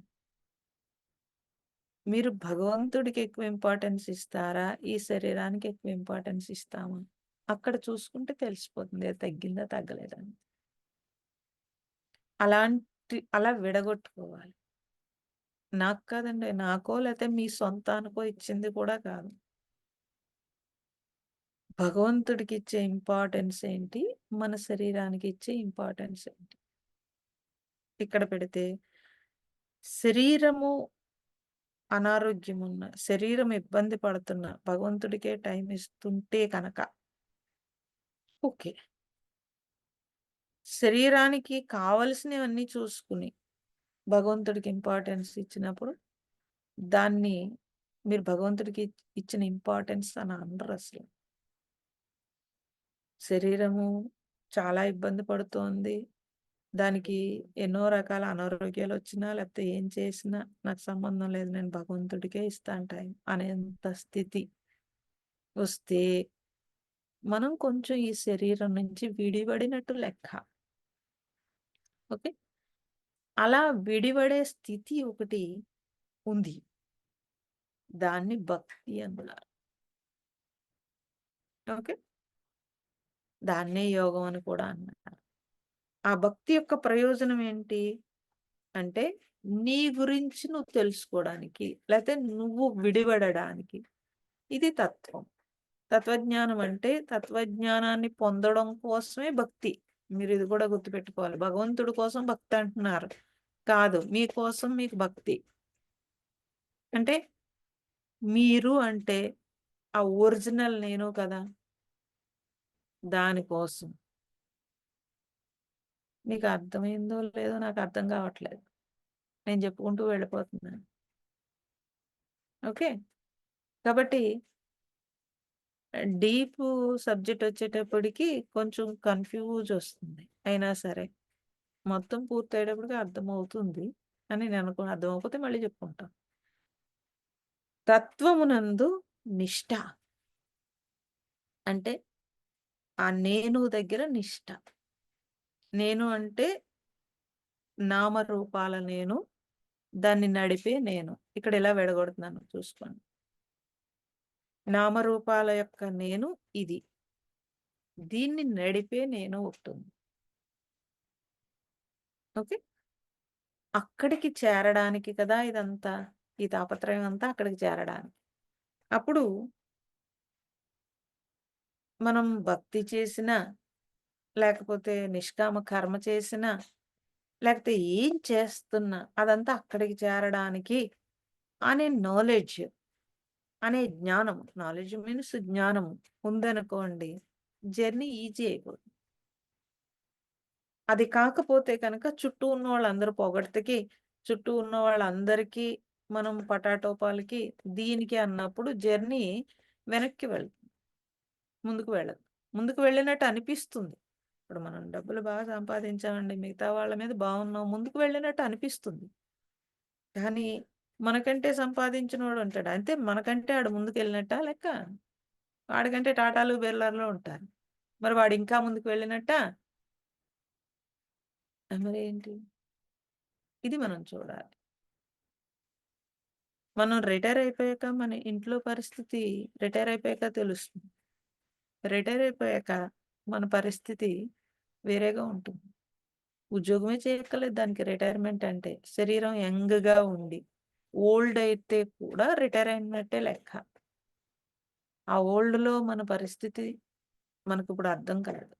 మీరు భగవంతుడికి ఎక్కువ ఇంపార్టెన్స్ ఇస్తారా? ఈ శరీరానికి ఎక్కువ ఇంపార్టెన్స్ ఇస్తామా? అక్కడ చూసుకుంటే తెలిసిపోతుంది. ఏది తగ్గిందా? తగ్గలేదా అని. అలా విడగొట్టుకోవాలి. నాకు కాదండి. నాకో లేతే మీ సొంతానికో ఇచ్చింది కూడా కాదు. భగవంతుడికిచ్చే ఇంపార్టెన్స్ ఏంటి? మన శరీరానికి ఇచ్చే ఇంపార్టెన్స్ ఏంటి? ఇక్కడ పెడితే శరీరము శరీరం ఇబ్బంది పడుతున్న భగవంతుడికే టైం ఇస్తుంటే కనక ఓకే. శరీరానికి కావాల్సినవన్నీ చూసుకుని భగవంతుడికి ఇంపార్టెన్స్ ఇచ్చినప్పుడు దాన్ని మీరు భగవంతుడికి ఇచ్చిన ఇంపార్టెన్స్ అని అనరసలు. శరీరము చాలా ఇబ్బంది పడుతోంది. దానికి ఎన్నో రకాల అనారోగ్యాలొచ్చినా, లేకపోతే ఏం చేసినా నాకు సంబంధం లేదు. నేను భగవంతుడికే ఇస్తాను టైం అనేంత స్థితి వస్తే, మనం కొంచెం ఈ శరీరం నుంచి విడివడినట్టు లెక్క. ఓకే. అలా విడివడే స్థితి ఒకటి ఉంది. దాన్ని భక్తి అన్నారు. ఓకే. దాన్నే యోగం అని కూడా అన్నారు. ఆ భక్తి యొక్క ప్రయోజనం ఏంటి? అంటే నీ గురించి నువ్వు తెలుసుకోవడానికి, లేతే నువ్వు విడివడడానికి. ఇది తత్వం. తత్వజ్ఞానం అంటే తత్వజ్ఞానాన్ని పొందడం కోసమే భక్తి. మీరిది కూడా గుర్తుపెట్టుకోవాలి. భగవంతుడి కోసం భక్తి అంటున్నారు. కాదు. మీకోసం మీకు భక్తి. అంటే మీరు అంటే ఆ ఒరిజినల్ నేను కదా! దానికోసం. మీకు అర్థమైందో లేదో నాకు అర్థం కావట్లేదు. నేను చెప్పుకుంటూ వెళ్ళిపోతున్నాను. ఓకే. కాబట్టి డీపు సబ్జెక్ట్ వచ్చేటప్పటికి కొంచెం కన్‌ఫ్యూజ్ ఒస్తుంది. అయినా సరే, మొత్తం పూర్తయ్యేటప్పటికి అర్థమవుతుంది అని అర్థమవ్వకపోతే మళ్ళీ చెప్పుకుంటా. తత్వమునందు నిష్ఠ అంటే, ఆ నేను దగ్గర నిష్ఠ. నేను అంటే నామరూపాల నేను, దాన్ని నడిపే నేను. ఇక్కడ ఇలా విడగొడుతున్నాను చూసుకోండి. నామరూపాల యొక్క నేను ఇది. దీన్ని నడిపే నేను ఒకటుంది. ఓకే. అక్కడికి చేరడానికి కదా ఇదంతా. ఈ తాపత్రయం అంతా అక్కడికి చేరడానికి. అప్పుడు మనం భక్తి చేసినా, లేకపోతే నిష్కామ కర్మ చేసినా, లేకపోతే ఏం చేస్తున్నా అదంతా అక్కడికి చేరడానికి అనే నాలెడ్జ్, అనే జ్ఞానం. నాలెడ్జ్ మీన్స్ జ్ఞానం ఉందనుకోండి. జర్నీ ఈజీ అయిపోతుంది. అది కాకపోతే కనుక చుట్టూ ఉన్నవాళ్ళందరూ పొగడ్తకి, చుట్టూ ఉన్న వాళ్ళందరికీ మనం పటాటోపాలకి, దీనికి అన్నప్పుడు జర్నీ వెనక్కి ముందుకు వెళ్ళదు. ముందుకు వెళ్ళినట్టు అనిపిస్తుంది. ఇప్పుడు మనం డబ్బులు బాగా సంపాదించామండి. మిగతా వాళ్ళ మీద బాగున్నాం. ముందుకు వెళ్ళినట్టు అనిపిస్తుంది. కానీ మనకంటే సంపాదించినోడు ఉంటాడు. అంతే మనకంటే ఆడు ముందుకెళ్ళినట్టా లెక్క? వాడికంటే టాటాలు, బిర్లాలు ఉంటారు. మరి వాడు ఇంకా ముందుకు వెళ్ళినట్టా? మరేంటి? ఇది మనం చూడాలి. మనం రిటైర్ అయిపోయాక మన ఇంట్లో పరిస్థితి రిటైర్ అయిపోయాక తెలుస్తుంది. రిటైర్ అయిపోయాక మన పరిస్థితి వేరేగా ఉంటుంది. ఉద్యోగమే చేయక్కర్లేదు దానికి రిటైర్మెంట్ అంటే. శరీరం యంగ్‌గా ఉండి, ఓల్డ్ అయితే కూడా రిటైర్ అయినట్టే లెక్క. ఆ ఓల్డ్‌లో మన పరిస్థితి మనకిప్పుడు అర్థం కాదు.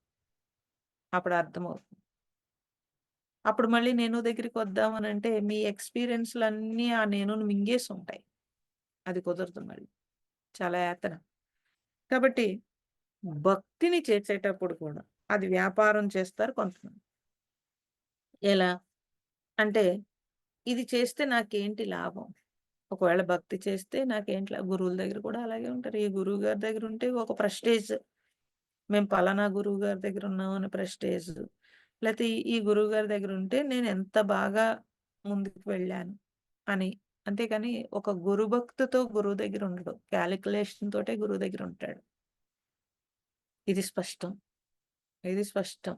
అప్పుడు అర్థమవుతుంది. అప్పుడు మళ్ళీ నేను దగ్గరికొద్దామనంటే మీ ఎక్స్‌పీరియన్స్‌లన్నీ ఆ నేనుని మింగేసుంటాయి. అది కుదరదు మళ్ళీ. చాలా యాతన. కాబట్టి భక్తిని చేసేటప్పుడు కూడా అది వ్యాపారం చేస్తారు కొంతమంది. ఎలా? అంటే ఇది చేస్తే నాకేంటి లాభం? ఒకవేళ భక్తి చేస్తే నాకేంటి గురువుల దగ్గర కూడా అలాగే ఉంటారు. ఈ గురువు గారి దగ్గరుంటే ఒక ప్రెస్టేజ్. మేము పలానా గురువు గారి దగ్గరున్నాం అని ప్రెస్టేజ్. లేతే ఈ గురువు గారి దగ్గరుంటే నేనెంత బాగా ముందుకు వెళ్ళాను అని. అంతేగాని ఒక గురు భక్తితో గురువు దగ్గర ఉండడు. కాలిక్యులేషన్ తోటే గురువు దగ్గరుంటాడు. ఇది స్పష్టం. ఇది స్పష్టం.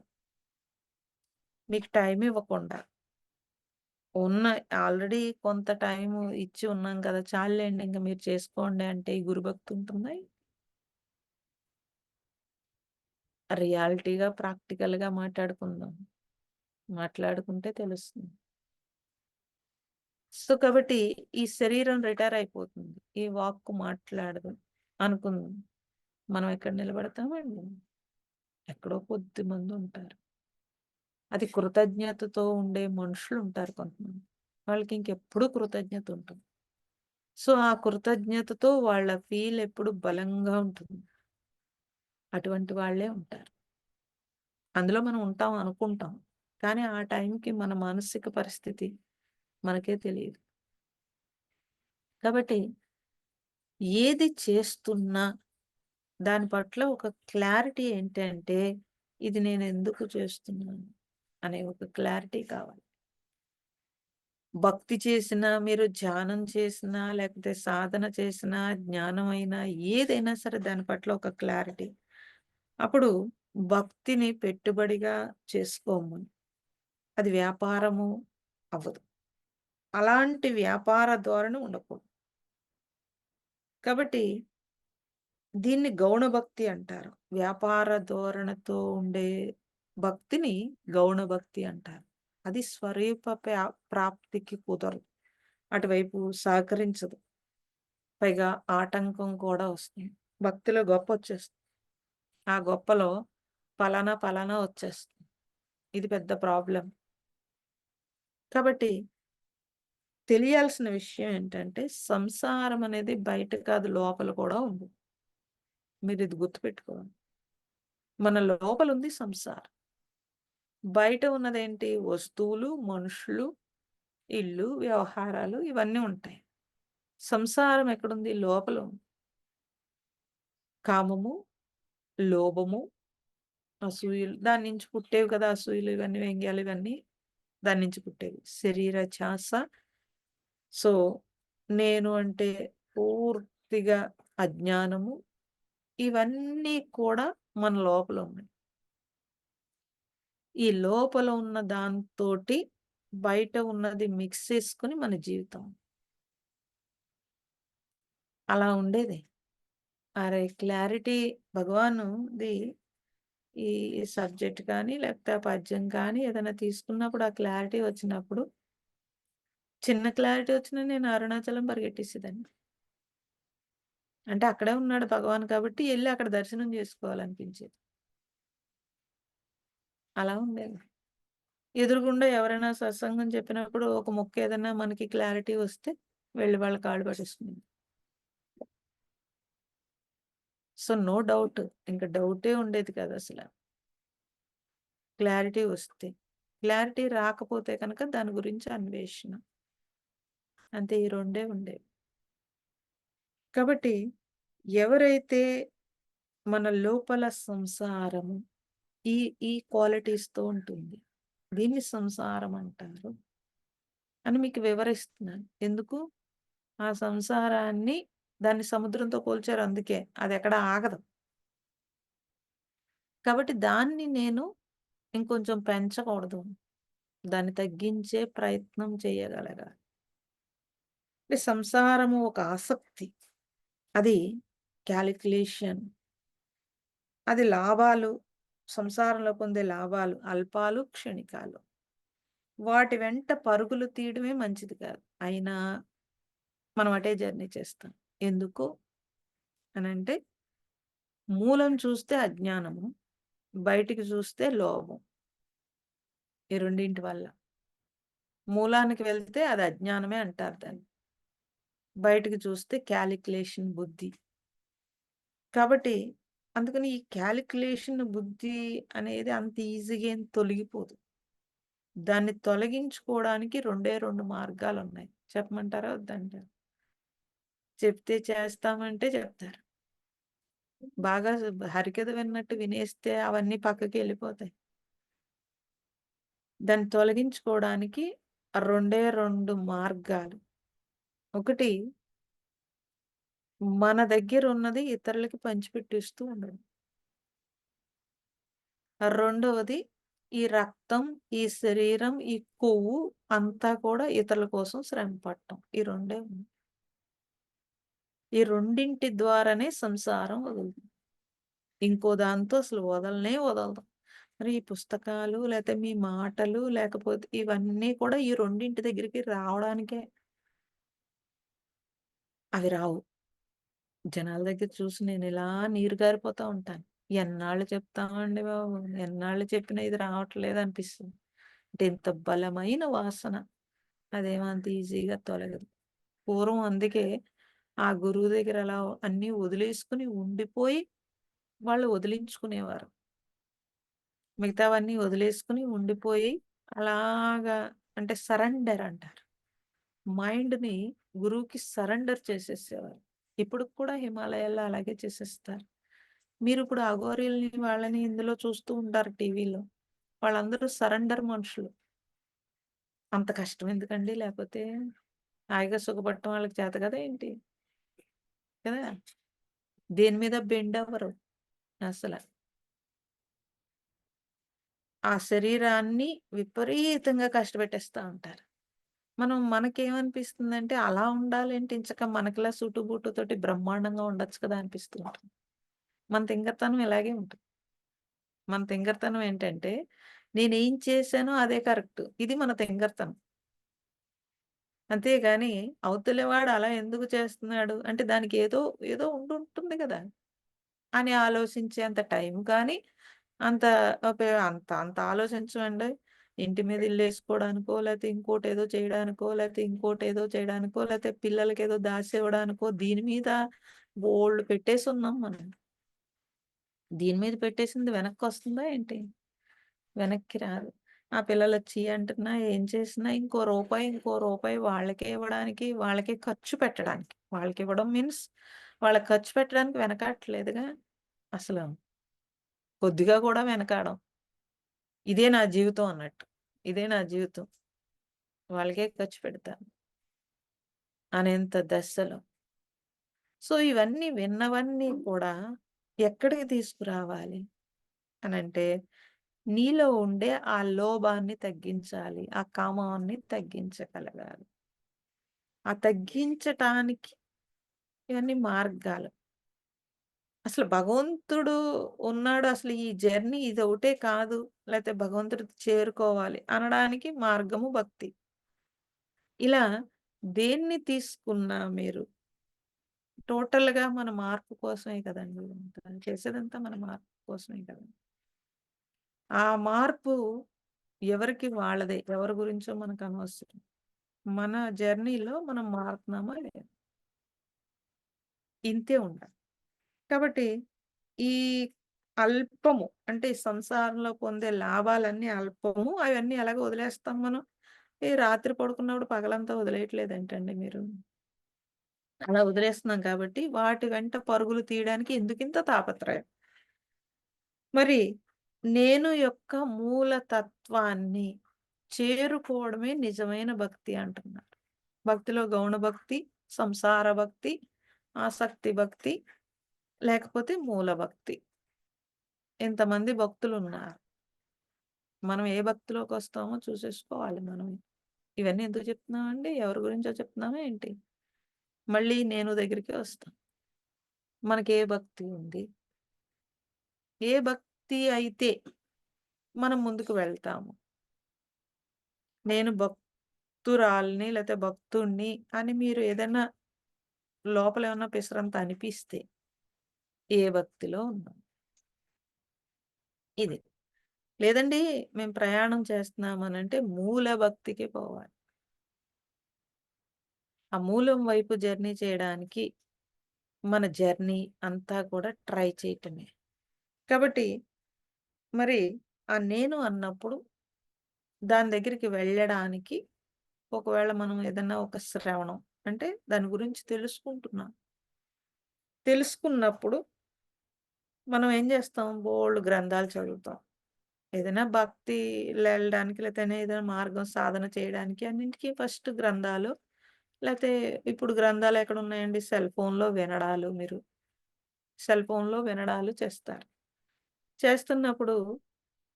మీకు టైం ఇవ్వకుండా ఉన్న ఆల్రెడీ కొంత టైము ఇచ్చి ఉన్నాం కదా! చాలులెండి ఇంక మీరు చేసుకోండి అంటే ఈ గురుభక్తి ఉంటుందా? రియాలిటీగా, ప్రాక్టికల్‌గా మాట్లాడుకుందాం. మాట్లాడుకుంటే తెలుస్తుంది. సో, కాబట్టి ఈ శరీరం రిటైర్ అయిపోతుంది. ఈ వాక్కు మాట్లాడదు అనుకుందాం. మనం ఎక్కడ నిలబడతామండి? ఎక్కడో కొద్దిమందుంటారు. అది కృతజ్ఞతతో ఉండే మనుషులుంటారు కొంతమంది. వాళ్ళకి ఇంకెప్పుడు కృతజ్ఞత ఉంటుంది. సో, ఆ కృతజ్ఞతతో వాళ్ళ ఫీల్ ఎప్పుడు బలంగా ఉంటుంది. అటువంటి వాళ్ళే ఉంటారు. అందులో మనం ఉంటాం అనుకుంటాం. కానీ ఆ టైంకి మన మానసిక పరిస్థితి మనకే తెలీదు. కాబట్టి ఏది చేస్తున్నా దాని పట్ల ఒక క్లారిటీ ఏంటంటే, ఇది నేనెందుకు చేస్తున్నాను అనే ఒక క్లారిటీ కావాలి. భక్తి చేసినా, మీరు ధ్యానం చేసినా, లేకపోతే సాధన చేసినా, జ్ఞానమైనా ఏదైనా సరే దాని పట్ల ఒక క్లారిటీ. అప్పుడు భక్తిని పెట్టుబడిగా చేసుకోము. అది వ్యాపారము అవ్వదు. అలాంటి వ్యాపార ధోరణి ఉండకూడదు. కాబట్టి దీన్ని గౌణ భక్తి అంటారు. వ్యాపార ధోరణితో ఉండే భక్తిని గౌణ భక్తి అంటారు. అది స్వరూప ప్రాప్తికి కుదరదు. అటువైపు సహకరించదు. పైగా ఆటంకం కూడా వస్తుంది. భక్తిలో గొప్పొచ్చేస్తుంది. ఆ గొప్పలో పలానా, పలానా వచ్చేస్తుంది. ఇది పెద్ద ప్రాబ్లమ్. కాబట్టి తెలియాల్సిన విషయం ఏంటంటే, సంసారం అనేది బయట కాదు లోపల కూడా ఉంది. మీరిది గుర్తుపెట్టుకోవాలి. మన లోపలుంది సంసారం. బయట ఉన్నదేంటి? వస్తువులు, మనుషులు, ఇల్లు, వ్యవహారాలు ఇవన్నీ ఉంటాయి. సంసారం ఎక్కడుంది? లోపల ఉంది. కామము, లోభము, అసూయలు దాని నుంచి పుట్టేవి కదా! అసూయలు ఇవన్నీ, వ్యంగ్యాలు ఇవన్నీ దాని నుంచి పుట్టేవి. శరీర ఛాస. సో, నేను అంటే పూర్తిగా అజ్ఞానము. ఇవన్నీ కూడా మన లోపల ఉన్నాయి. ఈ లోపల ఉన్న దాంతోటి బయట ఉన్నది మిక్స్ చేసుకొని మన జీవితం. అలా ఉండేది. అరే! క్లారిటీ భగవానుది ఈ సబ్జెక్ట్ కానీ, లేకపోతే ఆ పద్యం కానీ ఏదైనా తీసుకున్నప్పుడు ఆ క్లారిటీ వచ్చినప్పుడు, చిన్న క్లారిటీ వచ్చినా నేను అరుణాచలం పరిగెట్టేసేదాన్ని. అంటే అక్కడే ఉన్నాడు భగవాన్ కాబట్టి ఎళ్లి అక్కడ దర్శనం చేసుకోవాలనిపించేది. అలా ఉండేది. ఎదురుగుండా ఎవరైనా సత్సంగం చెప్పినప్పుడు ఒక ముక్క ఏదన్నా మనకి క్లారిటీ వస్తే వెళ్లి వాళ్ళ కాళ్ళు పట్టేసుకునేది. So, no doubt. ఇంక డౌటే ఉండేది కాదసల. క్లారిటీ వస్తే. క్లారిటీ రాకపోతే కనుక దాని గురించి అన్వేషణ. అంతే ఈ రెండే ఉండేవి. కాబట్టి ఎవరైతే మన లోపల సంసారము ఈ ఈ క్వాలిటీస్‌తో ఉంటుంది. దీన్ని సంసారం అంటారు అని మీకు వివరిస్తున్నాను. ఎందుకు? ఆ సంసారాన్ని దాన్ని సముద్రంతో పోల్చారు అందుకే. అదెక్కడ ఆగదు. కాబట్టి దాన్ని నేను ఇంకొంచెం పెంచకూడదు. దాన్ని తగ్గించే ప్రయత్నం చేయగలగాలి. అంటే సంసారము ఒక ఆసక్తి. అది కాలిక్యులేషన్. అది లాభాలు, సంసారంలో పొందే లాభాలు అల్పాలు, క్షణికాలు. వాటి వెంట పరుగులు తీయడమే మంచిది కాదు. అయినా మనం అటే జర్నీ చేస్తాం. ఎందుకు అనంటే మూలం చూస్తే అజ్ఞానము, బయటికి చూస్తే లోభం. ఈ రెండింటి వల్ల. మూలానికి వెళ్తే అది అజ్ఞానమే అంటారు దాన్ని. బయటికి చూస్తే కాలిక్యులేషన్ బుద్ధి. కాబట్టి అందుకని ఈ కాలిక్యులేషన్ బుద్ధి అనేది అంత ఈజీగా ఏం తొలగిపోదు. దాన్ని తొలగించుకోవడానికి రెండే 2 మార్గాలున్నాయి. చెప్పమంటారా? వద్దంటారా? చెప్తే చేస్తామంటే చెప్తారు. బాగా హరికథ విన్నట్టు వినేస్తే అవన్నీ పక్కకెళ్ళిపోతాయి. దాన్ని తొలగించుకోవడానికి 2 మార్గాలు. ఒకటి మన దగ్గరున్నది ఇతరులకి పంచిపెట్టిస్తూ ఉండడం. రెండవది ఈ రక్తం, ఈ శరీరం, ఈ కొవ్వు అంతా కూడా ఇతరుల కోసం శ్రమ పడటం. ఈ రెండే ఉన్నాయి. ఈ రెండింటి ద్వారానే సంసారం వదులుతుంది. ఇంకో దాంతో అసలు వదలనే వదలదు. మరి ఈ పుస్తకాలు లేతే మీ మాటలు లేకపోతే ఇవన్నీ కూడా ఈ రెండింటి దగ్గరికి రావడానికే. అవి రావు. జనాల దగ్గర చూసి నేనిలా నీరు గారిపోతా ఉంటాను. ఎన్నాళ్ళు చెప్తామండి బాబు! ఎన్నాళ్ళు చెప్పినా ఇది రావట్లేదనిపిస్తుంది. అంటే ఇంత బలమైన వాసన. అదేమో అంత ఈజీగా తొలగదు. పూర్వం అందుకే ఆ గురువు దగ్గర అలా అన్నీ వదిలేసుకొని ఉండిపోయి వాళ్ళు వదిలించుకునేవారు. మిగతావన్నీ వదిలేసుకొని ఉండిపోయి అలాగా అంటే సరెండర్ అంటారు. మైండ్‌ని గురువుకి సరెండర్ చేసేసేవారు. ఇప్పటికి కూడా హిమాలయాల్లో అలాగే చేసేస్తారు. మీరిప్పుడు అఘోరీలని వాళ్ళని ఇందులో చూస్తూ ఉంటారు టీవీలో. వాళ్ళందరూ సరెండర్ మనుషులు. అంత కష్టం ఎందుకండి లేపోతే? హాయిగా సుఖపడటం వాళ్ళకి చేత కాదా ఏంటి? కదా! దేని మీద బెండవ్వరు అసల. ఆ శరీరాన్ని విపరీతంగా కష్టపెట్టేస్తా ఉంటారు. మనకేమనిపిస్తుందంటే అలా ఉండాలేంటి ఇంచక మనకిలా సూటు బూటుతోటి బ్రహ్మాండంగా ఉండొచ్చు కదా అనిపిస్తూ ఉంటుంది. మన తింగరతనం ఇలాగే ఉంటుంది. మన తింగరతనం ఏంటంటే నేనేం చేశానో అదే కరెక్ట్. ఇది మన తింగరతనం. అంతేగాని అవతలివాడు అలా ఎందుకు చేస్తున్నాడు అంటే దానికి ఏదో ఉండుంటుంది గదా! అని ఆలోచించేంత టైం కానీ, అంత అంత ఆలోచించమండి. ఇంటి మీద ఇల్లేసుకోవడానికో, లేతే ఇంకోటేదో చేయడానికో, లేతే ఇంకోటేదో చేయడానికో, లేతే పిల్లలకేదో దాసివ్వడానికో, దీని మీద బోలెడు పెట్టేసున్నాం మనం. దీని మీద పెట్టేసింది వెనక్కొస్తుందా ఏంటి? వెనక్కి రాదు. ఆ పిల్లలొచ్చి అంటున్నా, ఏం చేసినా ఇంకో రూపాయి వాళ్ళకే ఇవ్వడానికి, వాళ్ళకే ఖర్చు పెట్టడానికి. వాళ్ళకివ్వడం మీన్స్ వాళ్ళకి ఖర్చు పెట్టడానికి వెనకాడట్లేదుగా అసలు. కొద్దిగా కూడా వెనకాడం. ఇదే నా జీవితం అన్నట్టు. ఇదే నా జీవితం. వాళ్ళకే ఖర్చు పెడతాను అనేంత దశలో. సో, ఇవన్నీ విన్నవన్నీ కూడా ఎక్కడికి తీసుకురావాలి అనంటే, నీలో ఉండే ఆ లోభాన్ని తగ్గించాలి. ఆ కామాన్ని తగ్గించగలగాలి. ఆ తగ్గించటానికి ఇవన్నీ మార్గాలు. అసలు భగవంతుడు ఉన్నాడు. అసలు ఈ జర్నీ ఇదొకటే కాదు. లేతే భగవంతుడికి చేరుకోవాలి అనడానికి మార్గము భక్తి. ఇలా దేన్ని తీసుకున్నా మీరు టోటల్‌గా మన మార్పు కోసమే కదండీ! ఇదంతా. చేసేదంతా మన మార్పు కోసమే కదా! ఆ మార్పు ఎవరికి వాళ్ళదే. ఎవరి గురించో మనకనవసరం. మన జర్నీలో మనం మారుతున్నామా లేదా? ఇంతే ఉండాలి. కాబట్టి ఈ అల్పము అంటే ఈ సంసారంలో పొందే లాభాలన్నీ అల్పము. అవన్నీ ఎలాగో వదిలేస్తాం మనం. ఈ రాత్రి పడుకున్నప్పుడు పగలంతా వదిలేయట్లేదేంటండి మీరు? అలా వదిలేస్తున్నాం కాబట్టి వాటి వెంట పరుగులు తీయడానికి ఎందుకింత తాపత్రయం? మరి నేను యొక్క మూల తత్వాన్ని చేరుకోవడమే నిజమైన భక్తి అంటున్నారు. భక్తిలో గౌణ భక్తి, సంసార భక్తి, ఆసక్తి భక్తి లేకపోతే మూల భక్తి. ఇంతమంది భక్తులున్నారు. మనం ఏ భక్తిలోకొస్తామో చూసేసుకోవాలి మనమే. ఇవన్నీ ఎందుకు చెప్తున్నామండి? ఎవరి గురించో చెప్తున్నామా ఏంటి? మళ్ళీ నేను దగ్గరికే వస్తాం. మనకే భక్తి ఉంది? ఏ భక్తి అయితే మనం ముందుకు వెళ్తాము. నేను భక్తురాలిని లేతే భక్తుడిని అని మీరు ఏదన్నా లోపల ఏమన్నా పిసరంత అనిపిస్తే ఏ భక్తిలో ఉన్నాం. ఇది. లేదండి మేము ప్రయాణం చేస్తున్నామనంటే మూల భక్తికి పోవాలి. ఆ మూలం వైపు జర్నీ చేయడానికి మన జర్నీ అంతా కూడా ట్రై చేయటమే. కాబట్టి మరి ఆ నేను అన్నప్పుడు దాని దగ్గరికి వెళ్ళడానికి ఒకవేళ మనం ఏదన్నా ఒక శ్రవణం అంటే దాని గురించి తెలుసుకుంటున్నాం. తెలుసుకున్నప్పుడు మనం ఏం చేస్తాం? బోలెడు గ్రంథాలు చదువుతాం. ఏదైనా వెళ్ళడానికి లేతే ఏదైనా మార్గం సాధన చేయడానికి అన్నింటికి ఫస్ట్ గ్రంథాలు లేతే ఇప్పుడు గ్రంథాలు ఎక్కడున్నాయండి? సెల్ ఫోన్‌లో వినడాలు చేస్తారు. చేస్తున్నప్పుడు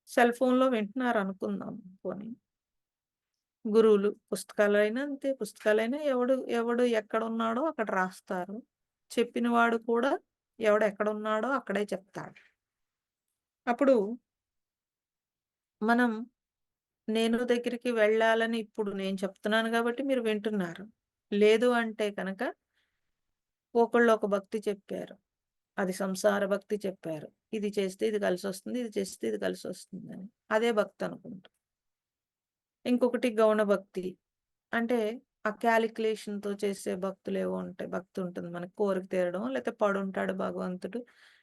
సెల్ ఫోన్‌లో వింటున్నారనుకుందాం పోనీ. గురువులు పుస్తకాలైనా అంతే. పుస్తకాలైనా ఎవడు ఎక్కడున్నాడో అక్కడ రాస్తారు. చెప్పినవాడు కూడా ఎవడెక్కడున్నాడో అక్కడే చెప్తాడు. అప్పుడు మనం నేను దగ్గరికి వెళ్ళాలని ఇప్పుడు నేను చెప్తున్నాను గాబట్టి మీరు వింటున్నారు. లేదు అంటే కనుక ఒకళ్ళు ఒక భక్తి చెప్పారు. అది సంసార భక్తి చెప్పారు. ఇది చేస్తే ఇది కలిసొస్తుంది. ఇది చేస్తే ఇది కలిసొస్తుందని. అదే భక్తనుకుంటాం. ఇంకొకటి గౌణ భక్తి. అంటే ఆ కాలిక్యులేషన్‌తో చేసే భక్తులేవో ఉంటాయి. భక్తి ఉంటుంది. మనకి కోరిక తీరడం లేతే పడుంటాడు భగవంతుడు.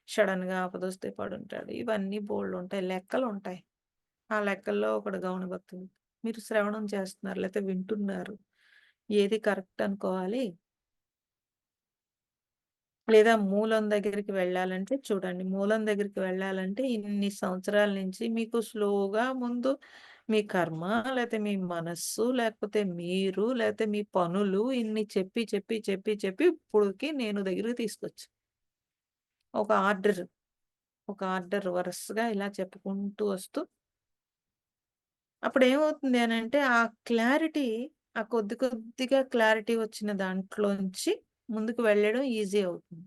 సడెన్‌గా ఆపదొస్తే పడుంటాడు. ఇవన్నీ బోలెడుంటాయి. లెక్కలుంటాయి. ఆ లెక్కల్లో ఒకడు గౌణ భక్తుడు. మీరు శ్రవణం చేస్తున్నారు లేతే వింటున్నారు. ఏది కరెక్ట్ అనుకోవాలి? లేదా మూలం దగ్గరికి వెళ్ళాలంటే చూడండి. మూలం దగ్గరికి వెళ్ళాలంటే ఇన్ని సంవత్సరాల నుంచి మీకు స్లోగా ముందు మీ కర్మ, లేతే మీ మనస్సు, లేకపోతే మీరు, లేతే మీ పనులు ఇన్ని చెప్పి, చెప్పి, చెప్పి, చెప్పి ఇప్పటికి నేను దగ్గరికి తీసుకొచ్చా. ఒక ఆర్డర్, ఒక ఆర్డర్ వరుసగా ఇలా చెప్పుకుంటూ వస్తూ అప్పుడేమవుతుంది అనంటే ఆ క్లారిటీ ఆ కొద్ది కొద్దిగా క్లారిటీ వచ్చిన దాంట్లోంచి ముందుకు వెళ్ళడం ఈజీ అవుతుంది.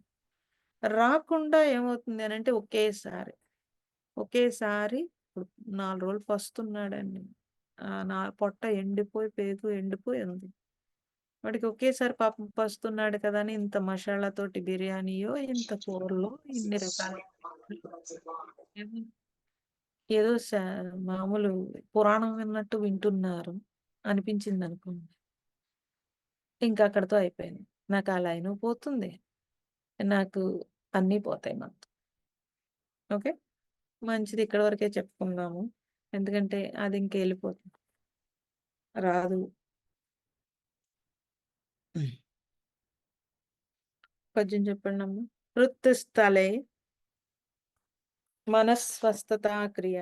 రాకుండా ఏమవుతుంది అనంటే ఒకేసారి ఇప్పుడు 4 రోజులు పస్తున్నాడండి. నా పొట్ట ఎండిపోయి, పేగు ఎండిపోయి ఉంది. వాడికి ఒకేసారి పాపం పస్తున్నాడు కదా! అని ఇంత మషాలాతోటి బిర్యానీయో, ఇంత కూరలో, ఇన్ని రకాల ఏదో ఏదో మామూలు పురాణం విన్నట్టు వింటున్నారు అనిపించిందనుకోండి. ఇంక అక్కడితో అయిపోయింది. నాకు ఆ లైను పోతుంది. నాకు అన్నీ పోతాయి మొత్తం. ఓకే. మంచిది ఇక్కడి వరకే చెప్పుకుందాము. ఎందుకంటే అది ఇంక ఎళ్ళిపోతుంది. రాదు. పద్యం చెప్పండమ్మా. హృత్స్థలే మనస్వస్థతా క్రియ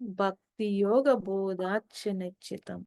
భక్తి యోగ బోధాచ్చ నిశ్చితం.